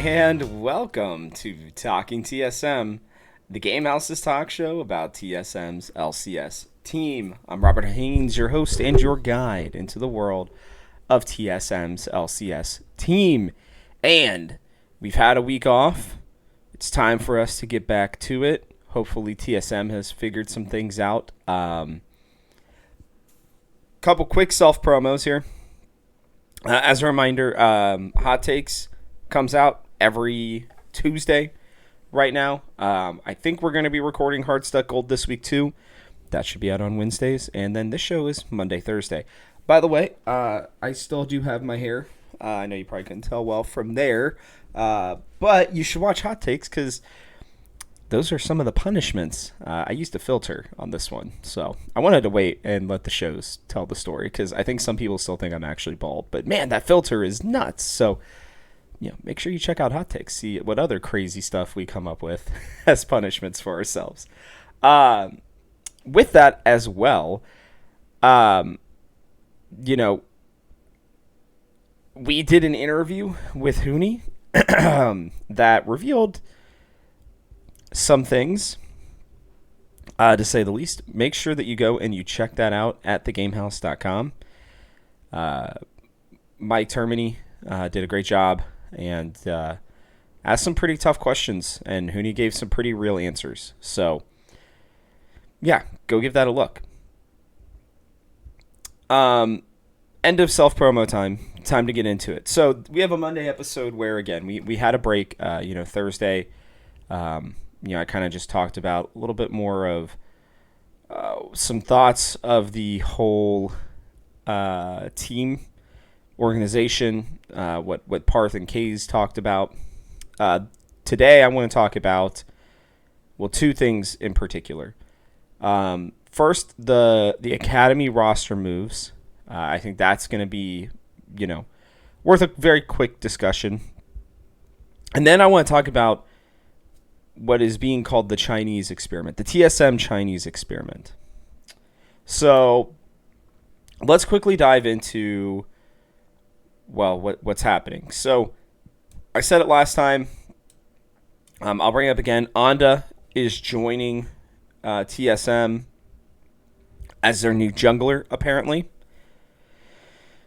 And welcome to Talking TSM, the Game House's talk show about TSM's LCS team. I'm Robert Haynes, your host and your guide into the world of TSM's LCS team. And we've had a week off. It's time for us to get back to it. Hopefully TSM has figured some things out. Couple quick self-promos here. As a reminder, Hot Takes comes out every Tuesday right now. I think we're going to be recording Hard Stuck Gold this week too. That should be out on Wednesdays. And then this show is Monday, Thursday. By the way, I still do have my hair. I know you probably couldn't tell well from there. But you should watch Hot Takes because those are some of the punishments. I used a filter on this one. So I wanted to wait and let the shows tell the story because I think some people still think I'm actually bald. But man, that filter is nuts. So make sure you check out Hot Takes. See what other crazy stuff we come up with as punishments for ourselves. With that as well, we did an interview with Hooney that revealed some things, to say the least. Make sure that you go and you check that out at thegamehouse.com. Mike Termini did a great job and asked some pretty tough questions, and Hooney gave some pretty real answers. So, yeah, go give that a look. End of self-promo time. Time to get into it. So, we have a Monday episode where, again, we had a break, Thursday. I kind of just talked about a little bit more of some thoughts of the whole team organization, what Parth and Kays talked about. Today, I want to talk about, two things in particular. First, the Academy roster moves. I think that's going to be, worth a very quick discussion. And then I want to talk about what is being called the Chinese experiment, the TSM Chinese experiment. So let's quickly dive into, what's happening. So I said it last time. I'll bring it up again. AnDa is joining TSM as their new jungler, apparently.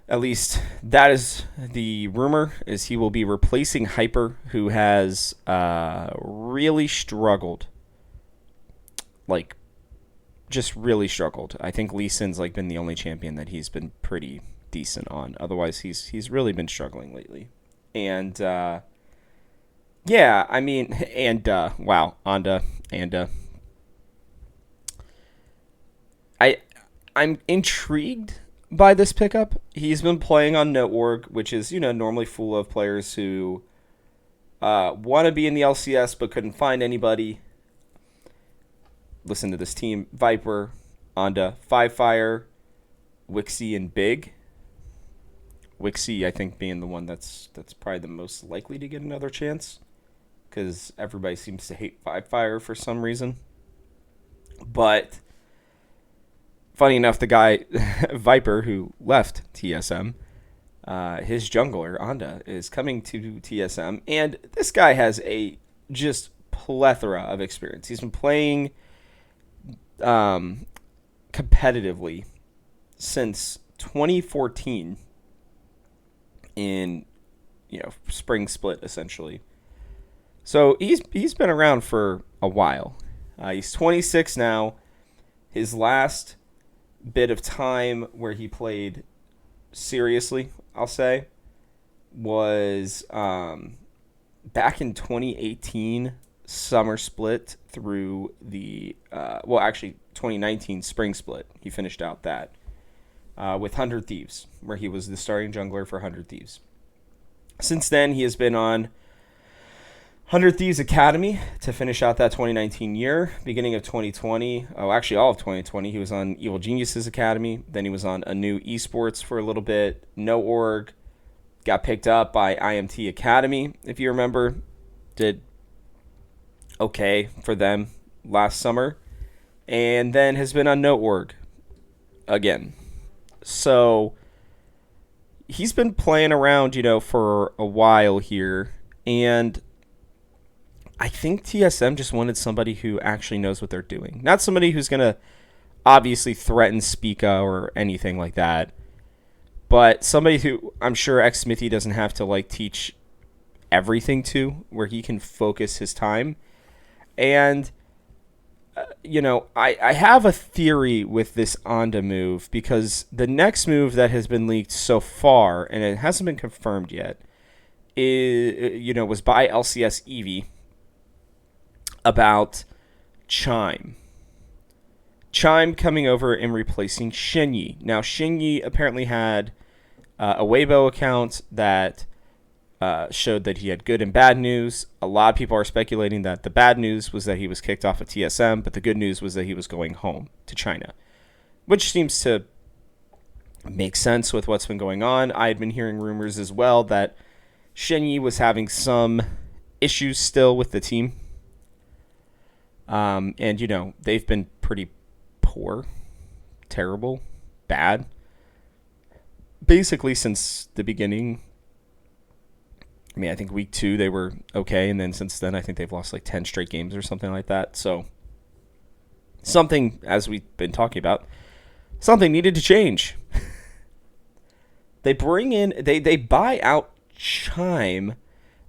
At least that is the rumor, is he will be replacing Hyper, who has really struggled. Just really struggled. I think Lee Sin's been the only champion that he's been pretty decent on. Otherwise, he's really been struggling lately. And, wow, AnDa. I'm intrigued by this pickup. He's been playing on Note.org, which is, normally full of players who want to be in the LCS but couldn't find anybody. Listen to this team: Viper, AnDa, Fire, Wixie, and Big. Wixie, I think, being the one that's probably the most likely to get another chance, because everybody seems to hate Fire for some reason. But funny enough, the guy, Viper, who left TSM, his jungler, AnDa, is coming to TSM. And this guy has a just plethora of experience. He's been playing competitively since 2014 in, spring split, essentially. So he's been around for a while. He's 26 now. His last bit of time where he played seriously, I'll say, was back in 2018 summer split through the 2019 spring split. He finished out that with 100 Thieves, where he was the starting jungler for 100 Thieves. Since then, he has been on 100 Thieves Academy to finish out that 2019 year. Beginning of 2020, all of 2020, he was on Evil Geniuses Academy. Then he was on a new esports for a little bit. No.org got picked up by IMT Academy, if you remember. Did okay for them last summer. And then has been on No.org again. So he's been playing around, for a while here. And I think TSM just wanted somebody who actually knows what they're doing. Not somebody who's going to obviously threaten Spica or anything like that. But somebody who I'm sure X Smithy doesn't have to like teach everything to, where he can focus his time. And, I have a theory with this AnDa move, because the next move that has been leaked so far, and it hasn't been confirmed yet, was by LCS Eevee about Chime. Chime coming over and replacing Shinyi. Now, Shinyi apparently had a Weibo account that showed that he had good and bad news. A lot of people are speculating that the bad news was that he was kicked off of TSM, but the good news was that he was going home to China, which seems to make sense with what's been going on. I had been hearing rumors as well that Shinyi was having some issues still with the team. And, they've been pretty poor, terrible, bad, basically since the beginning. I mean, I think week 2 they were okay, and then since then I think they've lost like 10 straight games or something like that. So something, as we've been talking about, something needed to change. They buy out Chime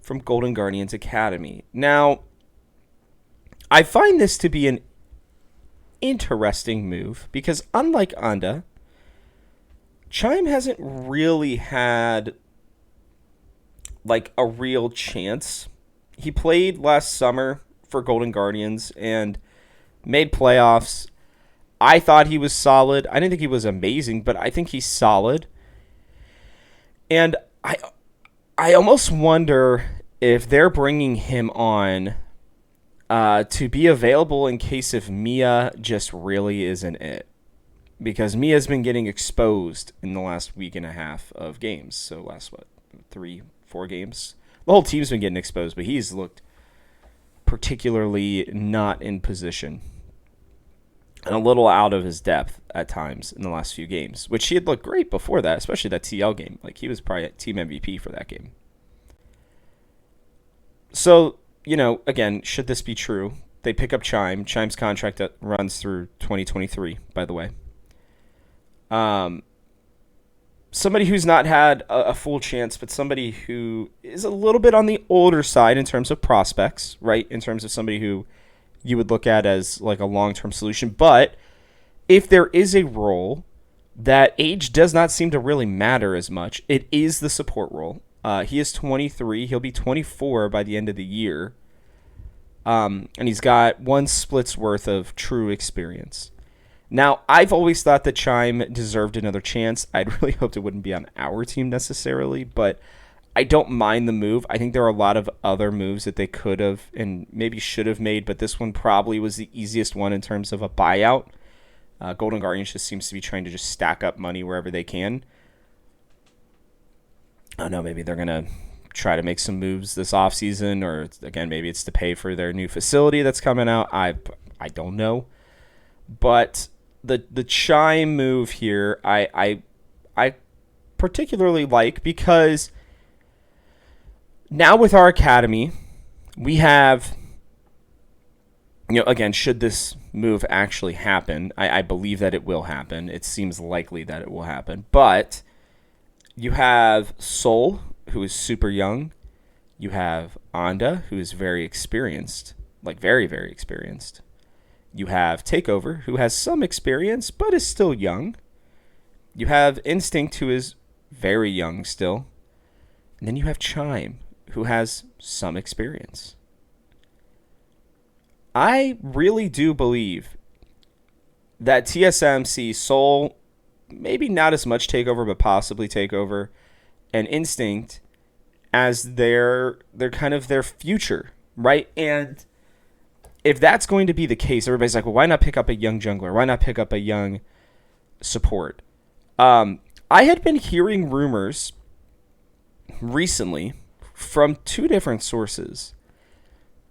from Golden Guardians Academy. Now, I find this to be an interesting move because unlike AnDa, Chime hasn't really had like a real chance. He played last summer for Golden Guardians and made playoffs. I thought he was solid. I didn't think he was amazing, but I think he's solid. And I almost wonder if they're bringing him on to be available in case if Mia just really isn't it. Because Mia's been getting exposed in the last week and a half of games. So last, 3-4 games? The whole team's been getting exposed, but he's looked particularly not in position. And a little out of his depth at times in the last few games, which he had looked great before that, especially that TL game. Like, he was probably a team MVP for that game. So, again, should this be true, they pick up Chime. Chime's contract that runs through 2023, by the way. Somebody who's not had a full chance, but somebody who is a little bit on the older side in terms of prospects, right? In terms of somebody who you would look at as like a long-term solution. But if there is a role that age does not seem to really matter as much, it is the support role. He is 23. He'll be 24 by the end of the year. And he's got 1 split's worth of true experience. Now, I've always thought that Chime deserved another chance. I'd really hoped it wouldn't be on our team necessarily, but I don't mind the move. I think there are a lot of other moves that they could have and maybe should have made, but this one probably was the easiest one in terms of a buyout. Golden Guardians just seems to be trying to just stack up money wherever they can. I don't know, maybe they're going to try to make some moves this offseason, or again, maybe it's to pay for their new facility that's coming out. I don't know. But the Chime move here, I particularly like, because now with our academy, we have, again, should this move actually happen, I believe that it will happen. It seems likely that it will happen. But you have Seoul, who is super young. You have AnDa, who is very experienced, like very, very experienced. You have Takeover, who has some experience, but is still young. You have Instinct, who is very young still. And then you have Chime, who has some experience. I really do believe that TSM sees Seoul, maybe not as much Takeover, but possibly Takeover, and Instinct as their kind of their future, right? And if that's going to be the case, everybody's like, well, why not pick up a young jungler? Why not pick up a young support? I had been hearing rumors recently from 2 different sources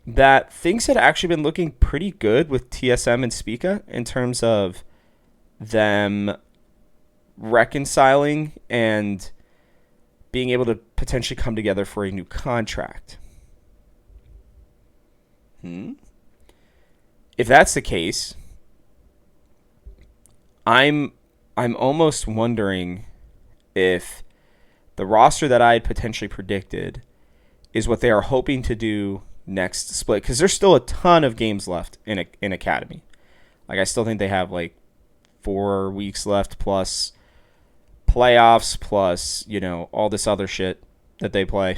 that things had actually been looking pretty good with TSM and Spica in terms of them reconciling and being able to potentially come together for a new contract. If that's the case, I'm almost wondering if the roster that I had potentially predicted is what they are hoping to do next split, because there's still a ton of games left in Academy. Like, I still think they have like 4 weeks left plus playoffs plus, all this other shit that they play,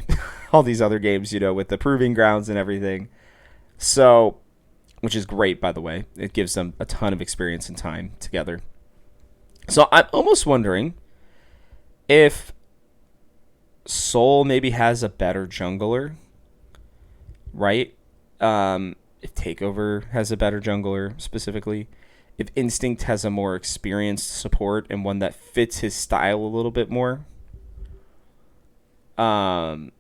all these other games, with the proving grounds and everything. So, which is great, by the way. It gives them a ton of experience and time together. So I'm almost wondering if Seoul maybe has a better jungler, right? If Takeover has a better jungler specifically. If Instinct has a more experienced support and one that fits his style a little bit more. Again,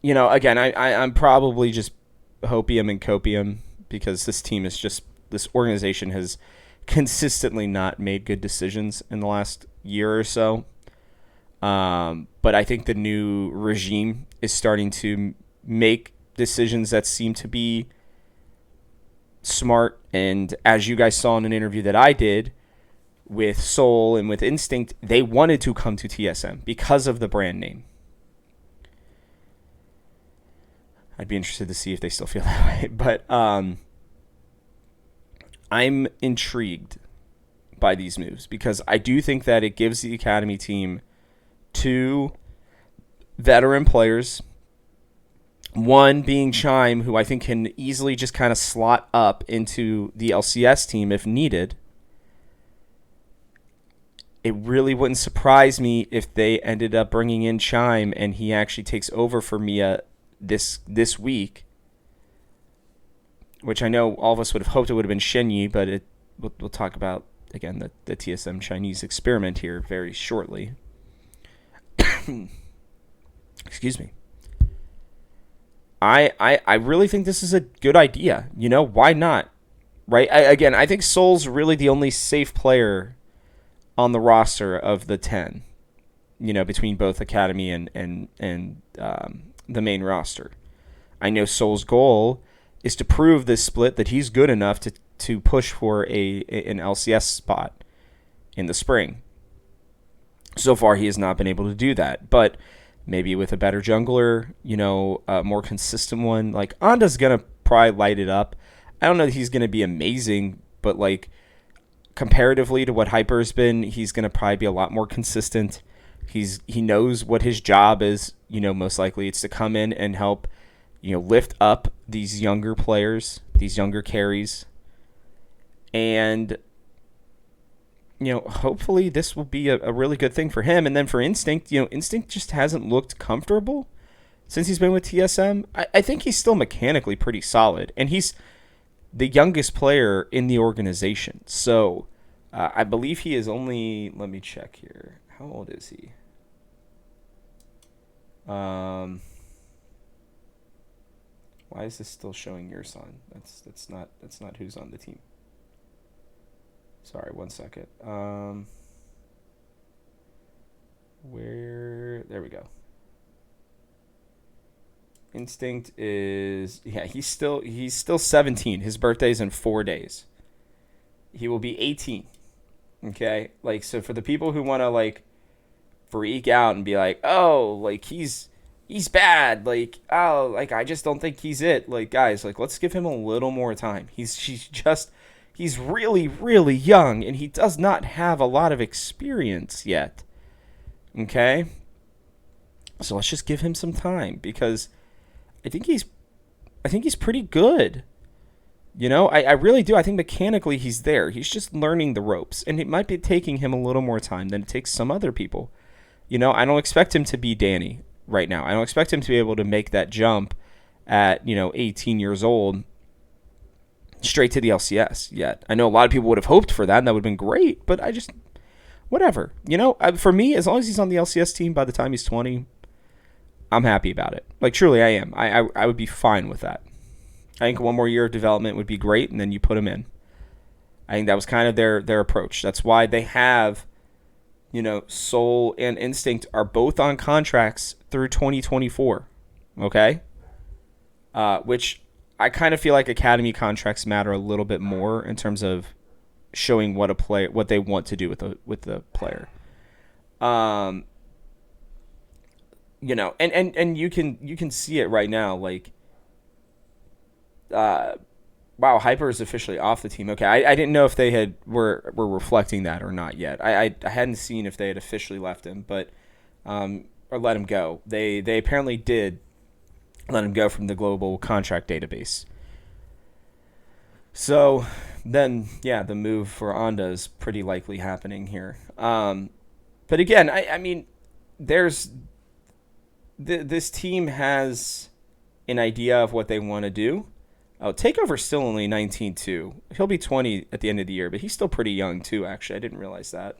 I'm probably just hopium and copium because this organization has consistently not made good decisions in the last year or so. But I think the new regime is starting to make decisions that seem to be smart. And as you guys saw in an interview that I did with Seoul and with Instinct, they wanted to come to TSM because of the brand name. I'd be interested to see if they still feel that way. But I'm intrigued by these moves because I do think that it gives the Academy team 2 veteran players. One being Chime, who I think can easily just kind of slot up into the LCS team if needed. It really wouldn't surprise me if they ended up bringing in Chime and he actually takes over for Mia this week, which I know all of us would have hoped it would have been Shenyi, but we'll talk about, again, the TSM Chinese experiment here very shortly. Excuse me. I really think this is a good idea. Why not? Right? I think Seoul's really the only safe player on the roster of the 10, between both Academy and the main roster. I know Seoul's goal is to prove this split that he's good enough to push for an LCS spot in the spring. So far, he has not been able to do that, but maybe with a better jungler, a more consistent one. Like, AnDa's going to probably light it up. I don't know that he's going to be amazing, but, like, comparatively to what Hyper's been, he's going to probably be a lot more consistent. He knows what his job is, most likely. It's to come in and help, lift up these younger players, these younger carries. And hopefully this will be a really good thing for him. And then for Instinct, Instinct just hasn't looked comfortable since he's been with TSM. I think he's still mechanically pretty solid. And he's the youngest player in the organization. So I believe he is only, let me check here. How old is he? Why is this still showing your son? That's not who's on the team. Sorry, 1 second. There we go. Instinct is, he's still 17. His birthday's in 4 days. He will be 18. Okay? Like, so for the people who want to, like, freak out and be like, oh, like, he's bad. Like, oh, like, I just don't think he's it. Like, guys, like, let's give him a little more time. He's really, really young, and he does not have a lot of experience yet. Okay? So let's just give him some time, because I think he's pretty good. I really do. I think mechanically he's there. He's just learning the ropes, and it might be taking him a little more time than it takes some other people. I don't expect him to be Danny right now. I don't expect him to be able to make that jump at, 18 years old straight to the LCS yet. I know a lot of people would have hoped for that, and that would have been great, but I just, whatever. For me, as long as he's on the LCS team by the time he's 20, I'm happy about it. Like, truly, I am. I would be fine with that. I think 1 more year of development would be great, and then you put him in. I think that was kind of their approach. That's why they have, Seoul and Instinct are both on contracts through 2024. Okay? Which I kind of feel like academy contracts matter a little bit more in terms of showing what they want to do with the player. Um, and you can see it right now. Like, uh, wow, Hyper is officially off the team. Okay, I didn't know if they were reflecting that or not yet. I hadn't seen if they had officially left him, but or let him go. They apparently did let him go from the global contract database. So then, yeah, the move for AnDa is pretty likely happening here. But again, I mean, there's this team has an idea of what they want to do. Oh, Takeover's still only 19 too. He'll be 20 at the end of the year, but he's still pretty young too. Actually, I didn't realize that.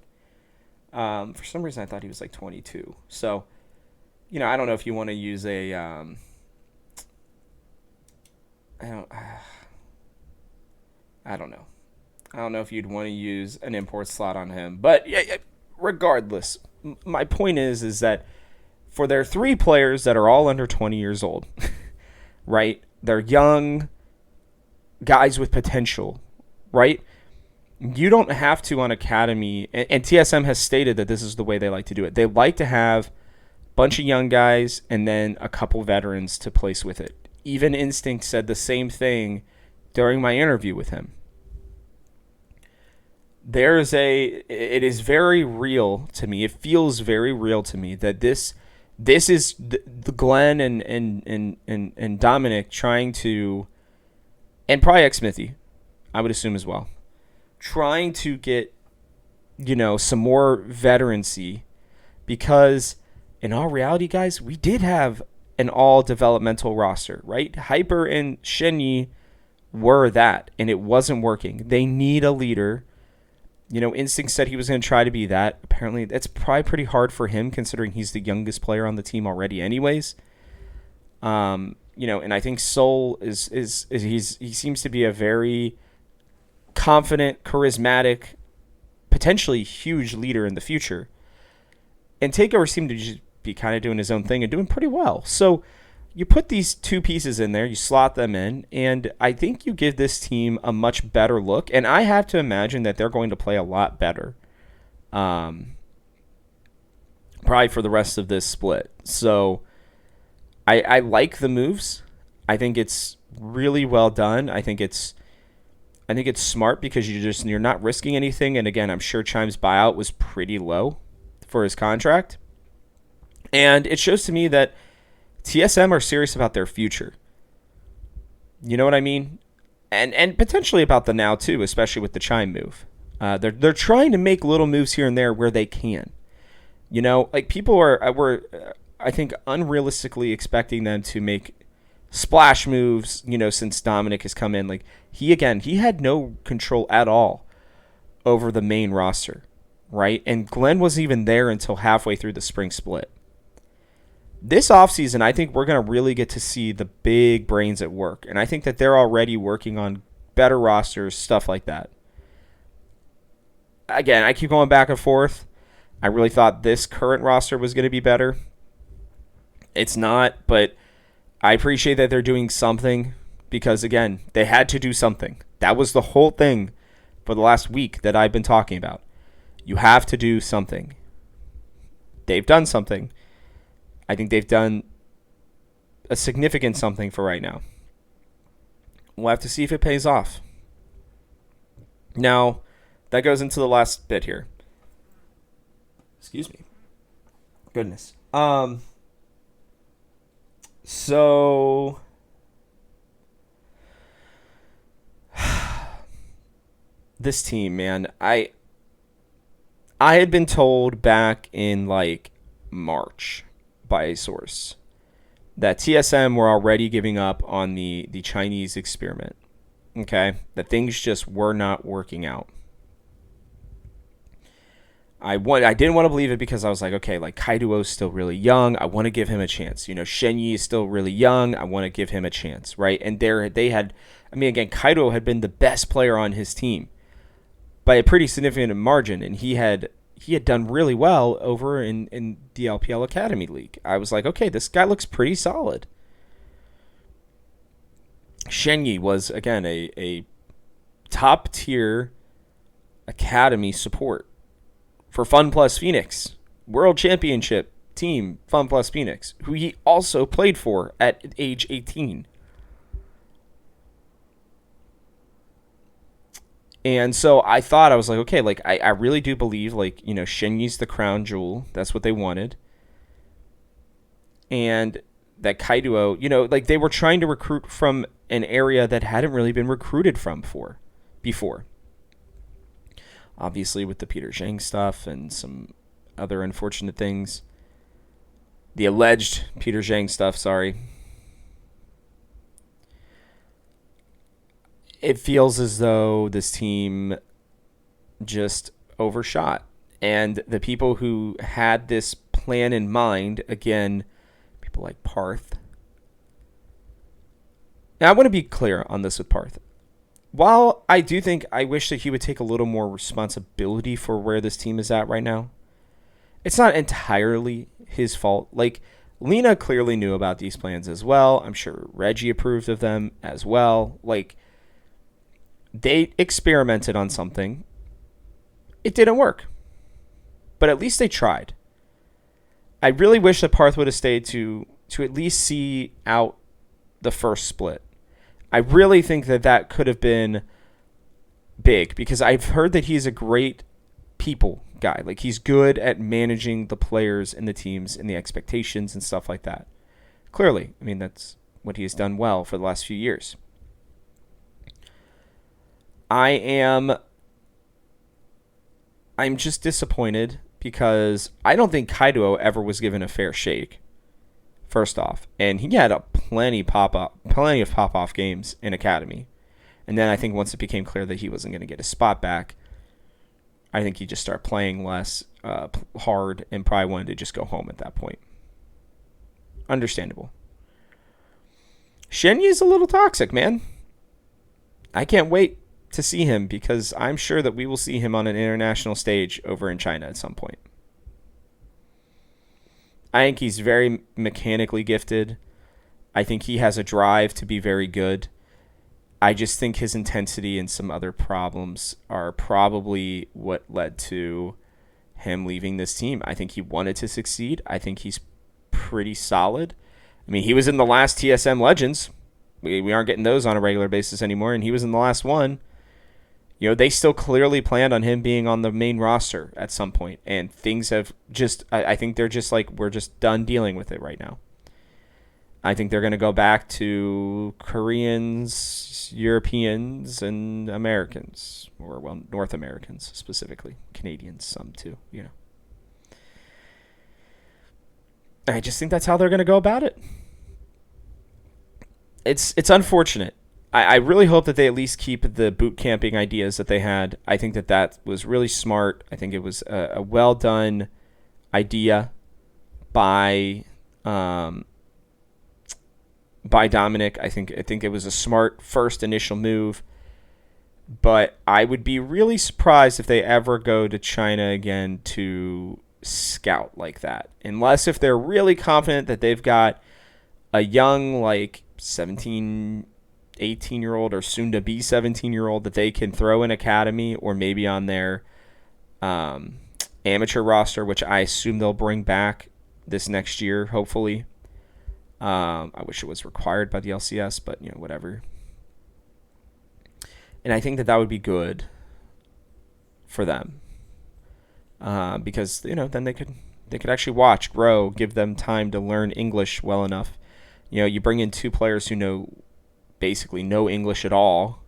For some reason, I thought he was like 22. So, I don't know if you want to use a. I don't. I don't know. I don't know if you'd want to use an import slot on him, but yeah, regardless, my point is that for their three players that are all under 20 years old, right? They're young guys with potential, right? You don't have to on Academy, and TSM has stated that this is the way they like to do it. They like to have a bunch of young guys and then a couple veterans to place with it. Even Instinct said the same thing during my interview with him. It is very real to me. It feels very real to me that this is the Glenn and Dominic trying to, and probably X-Smithy, I would assume as well, trying to get, some more veterancy, because in all reality, guys, we did have an all developmental roster, right? Hyper and Shenyi were that, and it wasn't working. They need a leader. Instinct said he was going to try to be that. Apparently, that's probably pretty hard for him considering he's the youngest player on the team already anyways. And I think Seoul he seems to be a very confident, charismatic, potentially huge leader in the future. And Takeover seemed to just be kind of doing his own thing and doing pretty well. So you put these two pieces in there, you slot them in, and I think you give this team a much better look. And I have to imagine that they're going to play a lot better, probably for the rest of this split. So I like the moves. I think it's really well done. I think it's smart because you're not risking anything. And again, I'm sure Chime's buyout was pretty low for his contract, and it shows to me that TSM are serious about their future. You know what I mean? And potentially about the now too, especially with the Chime move. They're trying to make little moves here and there where they can. Like people were I think unrealistically expecting them to make splash moves, since Dominic has come in. Like he had no control at all over the main roster, right? And Glenn wasn't even there until halfway through the spring split. This offseason, I think we're going to really get to see the big brains at work. And I think that they're already working on better rosters, stuff like that. Again, I keep going back and forth. I really thought this current roster was going to be better. It's not, but I appreciate that they're doing something because, again, they had to do something. That was the whole thing for the last week that I've been talking about. You have to do something. They've done something. I think they've done a significant something for right now. We'll have to see if it pays off. Now, that goes into the last bit here. Excuse me. Goodness. So this team, man, I had been told back in like March by a source that TSM were already giving up on the Chinese experiment. Okay? That things just were not working out. I didn't want to believe it because I was like, okay, like Kaido is still really young. I want to give him a chance. Shenyi is still really young. I want to give him a chance, right? And again, Kaido had been the best player on his team by a pretty significant margin, and he had done really well over in the LPL Academy League. I was like, okay, this guy looks pretty solid. Shenyi was, again, a top tier academy support for Fun Plus Phoenix, World Championship team Fun Plus Phoenix, who he also played for at age 18. And so I thought, I was like, okay, like I really do believe, like, Shenyi's the crown jewel. That's what they wanted. And that Kaido, like they were trying to recruit from an area that hadn't really been recruited from before. Obviously with the Peter Zhang stuff and some other unfortunate things. The alleged Peter Zhang stuff, sorry. It feels as though this team just overshot. And the people who had this plan in mind, again, people like Parth. Now, I want to be clear on this with Parth. While I do think I wish that he would take a little more responsibility for where this team is at right now, it's not entirely his fault. Like, Lena clearly knew about these plans as well. I'm sure Reggie approved of them as well. Like, they experimented on something. It didn't work. But at least they tried. I really wish that Parth would have stayed to at least see out the first split. I really think that could have been big, because I've heard that he's a great people guy. Like, he's good at managing the players and the teams and the expectations and stuff like that. Clearly, I mean, that's what he has done well for the last few years. I'm just disappointed because I don't think Kaido ever was given a fair shake. First off, and he had plenty of pop-off games in Academy. And then I think once it became clear that he wasn't going to get his spot back, I think he just started playing less hard and probably wanted to just go home at that point. Understandable. Shenyi is a little toxic, man. I can't wait to see him, because I'm sure that we will see him on an international stage over in China at some point. I think he's very mechanically gifted. I think he has a drive to be very good. I just think his intensity and some other problems are probably what led to him leaving this team. I think he wanted to succeed. I think he's pretty solid. I mean, he was in the last TSM Legends. We aren't getting those on a regular basis anymore, and he was in the last one. They still clearly planned on him being on the main roster at some point, and things have just, I think they're just like, we're just done dealing with it right now. I think they're going to go back to Koreans, Europeans, and Americans, or, well, North Americans specifically. Canadians, some too, I just think that's how they're going to go about it. It's unfortunate. I really hope that they at least keep the boot camping ideas that they had. I think that was really smart. I think it was a well done idea by Dominic. I think it was a smart first initial move. But I would be really surprised if they ever go to China again to scout like that. Unless if they're really confident that they've got a young, like, 18-year-old or soon to be 17-year-old that they can throw in academy, or maybe on their amateur roster, which I assume they'll bring back this next year, hopefully. I wish it was required by the LCS, but whatever. And I think that would be good for them, because then they could actually watch, grow, give them time to learn English well enough. You bring in two players who basically no English at all,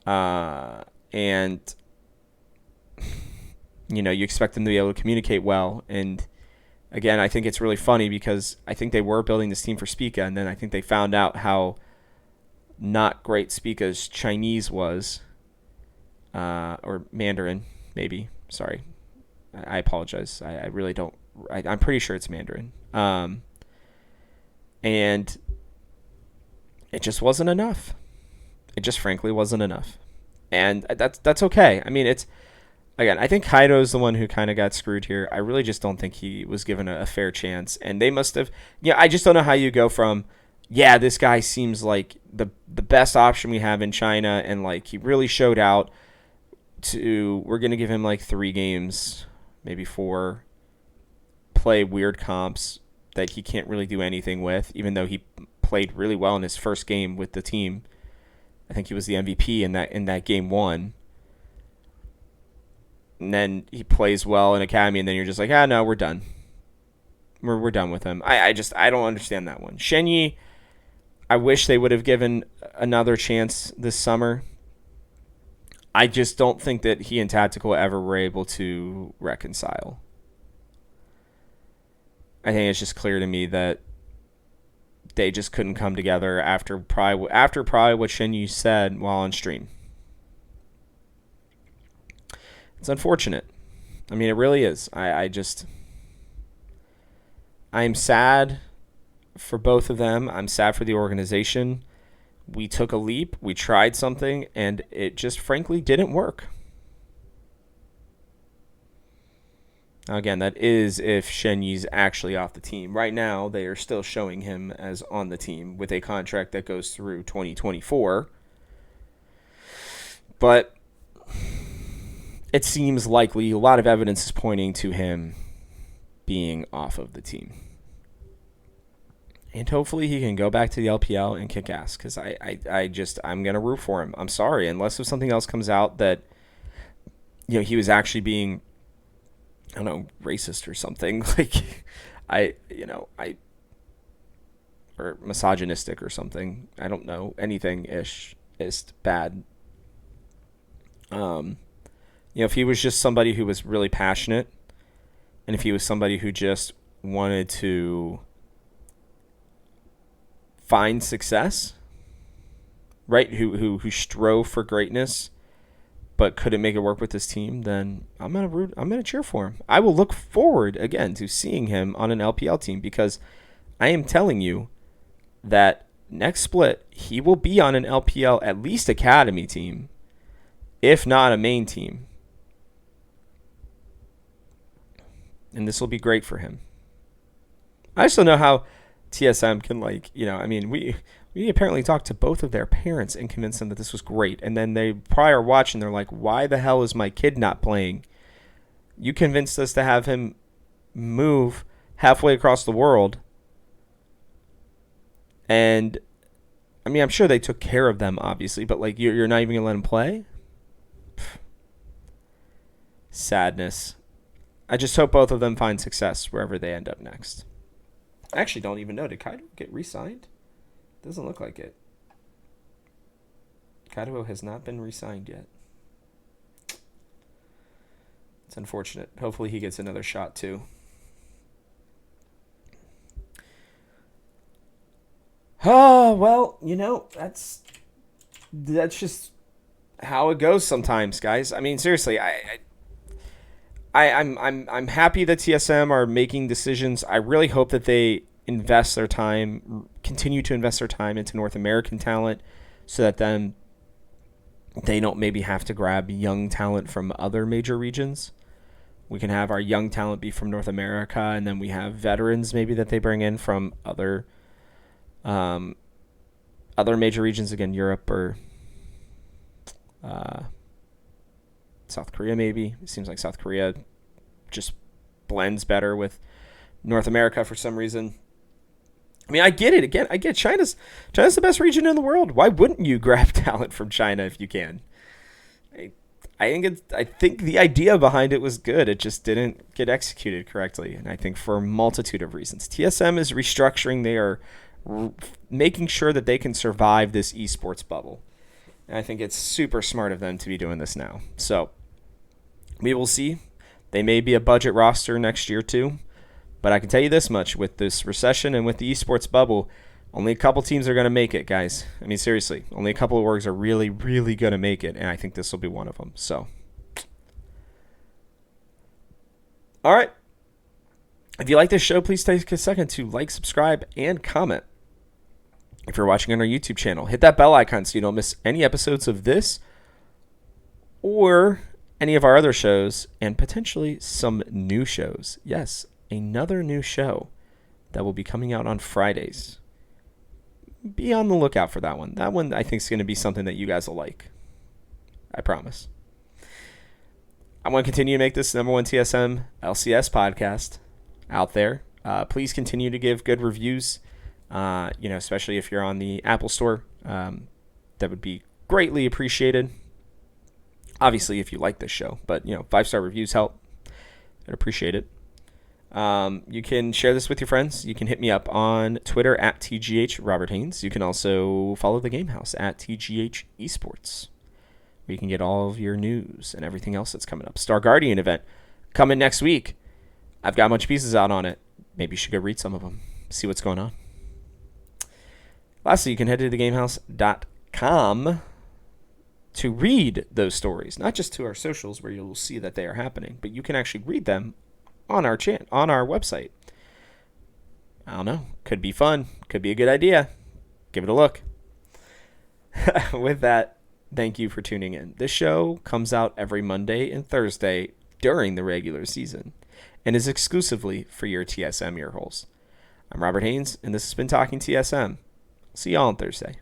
and you expect them to be able to communicate well. And again, I think it's really funny because I think they were building this team for Spica, and then I think they found out how not great Spica's Chinese was, or Mandarin, maybe. Sorry, I apologize. I really don't. I'm pretty sure it's Mandarin. And it just wasn't enough. It just frankly wasn't enough. And that's okay. I mean, I think Kaido's the one who kind of got screwed here. I really just don't think he was given a fair chance. And they must have, I just don't know how you go from, yeah, this guy seems like the best option we have in China, and like he really showed out. We're gonna give him like 3 games, maybe 4, play weird comps that he can't really do anything with, even though he played really well in his first game with the team. I think he was the MVP in that game 1. And then he plays well in Academy, and then you're just like, no, we're done. We're done with him. I don't understand that one. Shenyi, I wish they would have given another chance this summer. I just don't think that he and Tactical ever were able to reconcile. I think it's just clear to me that they just couldn't come together after probably what Shenyi said while on stream. It's unfortunate. I mean, it really is. I'm sad for both of them. I'm sad for the organization. We took a leap. We tried something, and it just frankly didn't work. Now, again, that is if Shenyi's actually off the team. Right now, they are still showing him as on the team with a contract that goes through 2024. But it seems likely, a lot of evidence is pointing to him being off of the team. And hopefully he can go back to the LPL and kick ass, because I'm going to root for him. I'm sorry, unless if something else comes out that, he was actually being, I don't know, racist or something, or misogynistic or something. I don't know, anything-ish is bad. If he was just somebody who was really passionate, and if he was somebody who just wanted to find success, right? Who strove for greatness, but couldn't make it work with his team, then I'm gonna cheer for him. I will look forward again to seeing him on an LPL team, because I am telling you that next split he will be on an LPL, at least academy team, if not a main team. And this will be great for him. I just don't know how TSM can, we apparently talked to both of their parents and convinced them that this was great. And then they probably are watching. They're like, why the hell is my kid not playing? You convinced us to have him move halfway across the world. And, I'm sure they took care of them, obviously. But, you're not even going to let him play? Sadness. I just hope both of them find success wherever they end up next. I actually don't even know. Did Kaido get re-signed? Doesn't look like it. Kaido has not been re-signed yet. It's unfortunate. Hopefully he gets another shot too. Oh, well, that's just how it goes sometimes, guys. Seriously, I'm happy that TSM are making decisions. I really hope that they continue to invest their time into North American talent, so that then they don't maybe have to grab young talent from other major regions. We can have our young talent be from North America, and then we have veterans maybe that they bring in from other major regions, again, Europe or South Korea maybe. It seems like South Korea just blends better with North America for some reason. I get it. Again, I get China's the best region in the world. Why wouldn't you grab talent from China if you can? I think the idea behind it was good. It just didn't get executed correctly, and I think for a multitude of reasons. TSM is restructuring. They are making sure that they can survive this esports bubble. And I think it's super smart of them to be doing this now. So we will see. They may be a budget roster next year too. But I can tell you this much, with this recession and with the esports bubble, only a couple teams are going to make it, guys. Seriously, only a couple of orgs are really, really going to make it, and I think this will be one of them. So, all right. If you like this show, please take a second to like, subscribe, and comment. If you're watching on our YouTube channel, hit that bell icon so you don't miss any episodes of this or any of our other shows, and potentially some new shows. Yes, another new show that will be coming out on Fridays. be on the lookout for that one. That one I think is going to be something that you guys will like. I promise. I want to continue to make this number one TSM LCS podcast out there. Please continue to give good reviews, especially if you're on the Apple Store. That would be greatly appreciated. Obviously, if you like this show, but 5-star reviews help. I'd appreciate it. You can share this with your friends. You can hit me up on Twitter at TGH Robert Haynes. You can also follow the Game House at TGH Esports, where you can get all of your news and everything else that's coming up. Star Guardian event coming next week. I've got a bunch of pieces out on it. Maybe you should go read some of them, see what's going on. Lastly, you can head to thegamehouse.com to read those stories, not just to our socials where you'll see that they are happening, but you can actually read them on our website. I don't know. Could be fun. Could be a good idea. Give it a look. With that, thank you for tuning in. This show comes out every Monday and Thursday during the regular season and is exclusively for your TSM earholes. I'm Robert Haynes, and this has been Talking TSM. See y'all on Thursday.